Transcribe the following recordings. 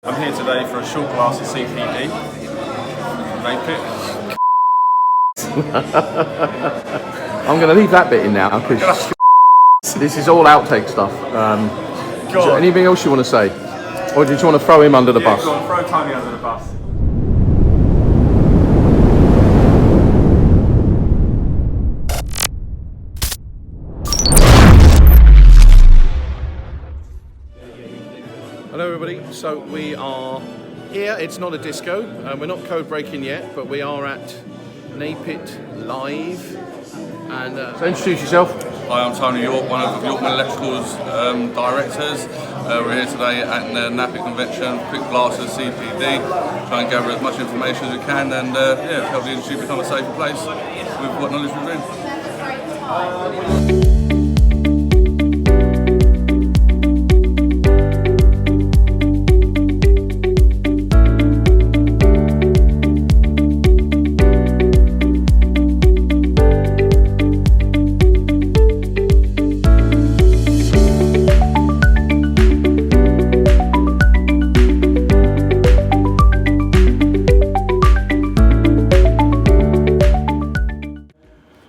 I'm here today for a short class of CPD. Napit. I'm going to leave that bit in now because this is all outtake stuff. Is there anything else you want to say? Or do you just want to throw him under the bus? Go on, throw Tony under the bus. Hello everybody, so we are here. It's not a disco, we're not code breaking yet, but we are at Napit Live. And so introduce yourself. Hi, I'm Tony York, one of Yorkman Electrical's directors. We're here today at the Napit convention, quick blast of CPD, try and gather as much information as we can and help the industry become a safer place with what knowledge we bring.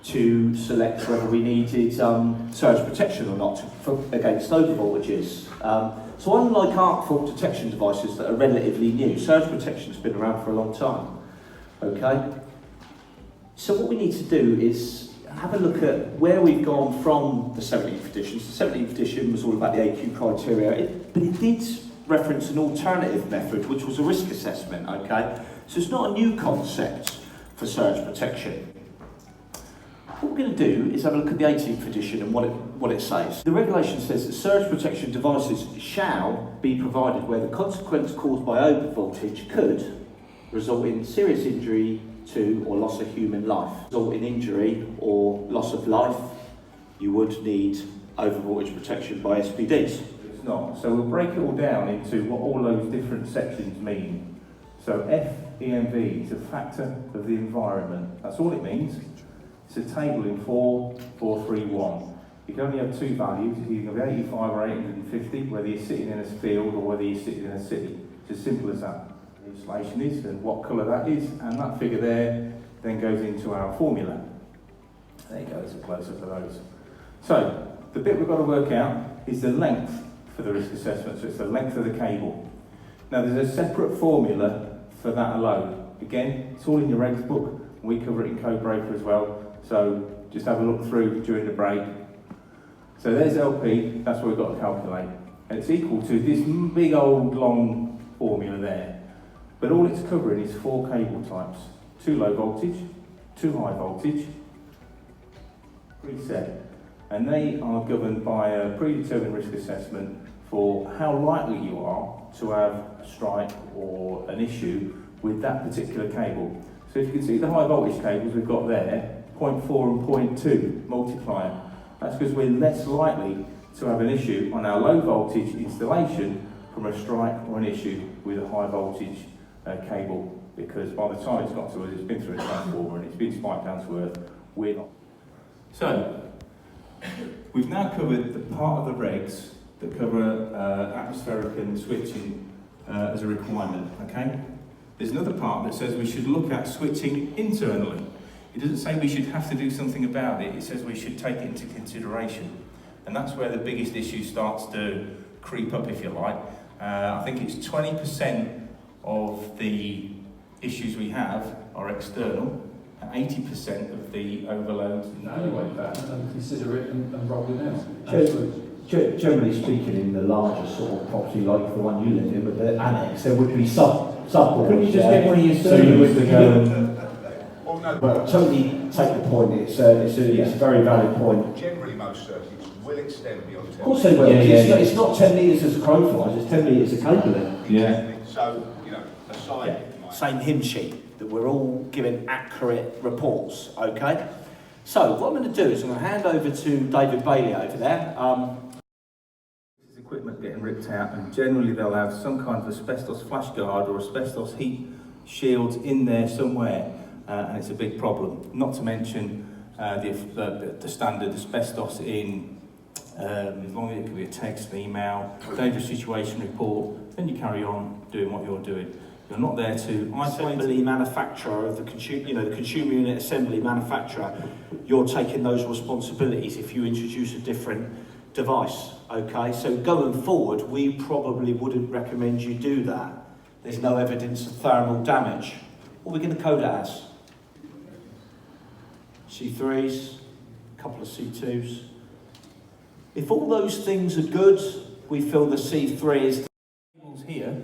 To select whether we needed surge protection or not against over voltages. So unlike arc fault detection devices that are relatively new, surge protection has been around for a long time. Okay? So what we need to do is have a look at where we've gone from the 17th edition. So the 17th edition was all about the AQ criteria, but it did reference an alternative method, which was a risk assessment, okay? So it's not a new concept for surge protection. What we're going to do is have a look at the 18th edition and what it says. The regulation says that surge protection devices shall be provided where the consequence caused by overvoltage could result in serious injury to or loss of human life. Result in injury or loss of life, you would need overvoltage protection by SPDs. It's not. So we'll break it all down into what all those different sections mean. So FEMV is a factor of the environment. That's all it means. It's a table in 4.431. You can only have two values, you can have 85 or 850, whether you're sitting in a field or whether you're sitting in a city. It's as simple as that. The insulation is and what colour that is, and that figure there then goes into our formula. There you go, it's a close-up of those. So, the bit we've got to work out is the length for the risk assessment, so it's the length of the cable. Now there's a separate formula for that alone. Again, it's all in your regs book, we cover it in Codebreaker as well. So just have a look through during the break. So there's LP, that's what we've got to calculate. And it's equal to this big old long formula there. But all it's covering is 4 cable types. 2 low voltage, 2 high voltage, preset. And they are governed by a predetermined risk assessment for how likely you are to have a strike or an issue with that particular cable. So if you can see the high voltage cables we've got there, 0.4 and 0.2 multiplier. That's because we're less likely to have an issue on our low voltage installation from a strike or an issue with a high voltage cable, because by the time it's got to us, it's been through a transformer and it's been spiked down to earth. We're not. So, we've now covered the part of the regs that cover atmospheric and switching as a requirement, okay? There's another part that says we should look at switching internally. It doesn't say we should have to do something about it, it says we should take it into consideration. And that's where the biggest issue starts to creep up, if you like. I think it's 20% of the issues we have are external, and 80% of the overloads evaluate that. And consider it and roll it out. Generally speaking, in the larger sort of property like the one you live in with the annex, there would be sub-boards. Couldn't you just get one of your so you would go But totally take the point. It's a very valid point. Generally, most circuits will extend beyond 10 Of course they will. It's not 10 metres as a crow flies, it's 10 metres of cabling. Yeah. So, aside... Same hymn sheet, that we're all giving accurate reports, okay? So, what I'm going to do is I'm going to hand over to David Bailey over there. This is equipment getting ripped out, and generally they'll have some kind of asbestos flash guard or asbestos heat shields in there somewhere. And it's a big problem. Not to mention the standard asbestos in, as long as it can be a text, an email, dangerous situation report, then you carry on. doing what you're doing. You're not there to isolate. Assembly manufacturer of the consumer, the consumer unit assembly manufacturer, you're taking those responsibilities if you introduce a different device. Okay, so going forward, we probably wouldn't recommend you do that. There's no evidence of thermal damage. What are we going to code it as? C3s, a couple of C2s. If all those things are good, we feel the C3 is. Here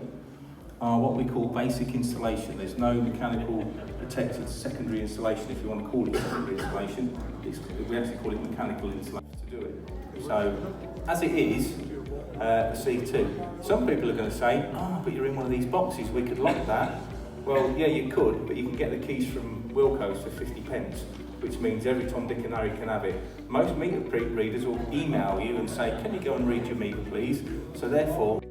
are what we call basic installation. There's no mechanical protected secondary installation, if you want to call it secondary installation. We actually call it mechanical installation to do it. So, as it is, C2. Some people are going to say, oh, but you're in one of these boxes, we could lock that. Well, yeah, you could, but you can get the keys from Wilco's for 50 pence, which means every Tom, Dick and Harry can have it. Most meter readers will email you and say, can you go and read your meter, please? So therefore,